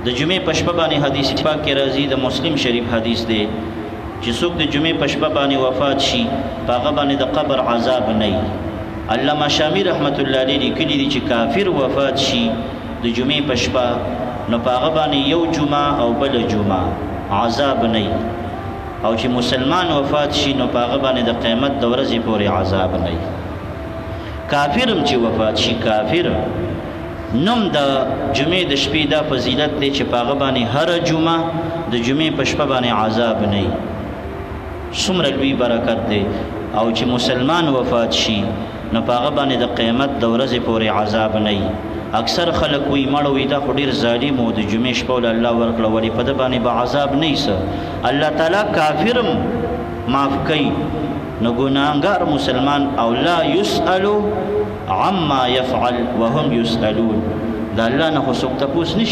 د جمعې په شپه باندې حدیث پاک کې راځي، د مسلم شریف حدیث دی چې څوک د جمعې په شپه باندې وفات شي په هغه باندې د قبر عذاب نه وي. علامه شامی رحمت الله علیه لیکلي دي چې کافر وفات شي د جمعې په شپه نو په هغه باندې یو جمعه او بل جمعه عذاب نه وي، او چې مسلمان وفات شي نو په هغه باندې د قیامت د ورځې پورې عذاب نه وي. کافرم چې وفات شي کافر نوم د جمعې د شپې دا فضیلت دی چې په هغه باندې هر جمعه د جمعې په شپه باندې عذاب نه وي. څومره لوی برکت دی. او چې مسلمان وفات شي نو په هغه باندې د قیامت د ورځې پورې عذاب نه وي. اکثر خلک وایي مړ وي دا خو ډېر ظالم و، د جمعې شپه ول الله ورکړه ولې په ده باندې به عذاب نه وي. الله تعالی کافرم معاف کوي نو ګناهګار مسلمان او لا یسأل عما یفعل وهم یسألون، د الله نه خو څوک تپوس نشي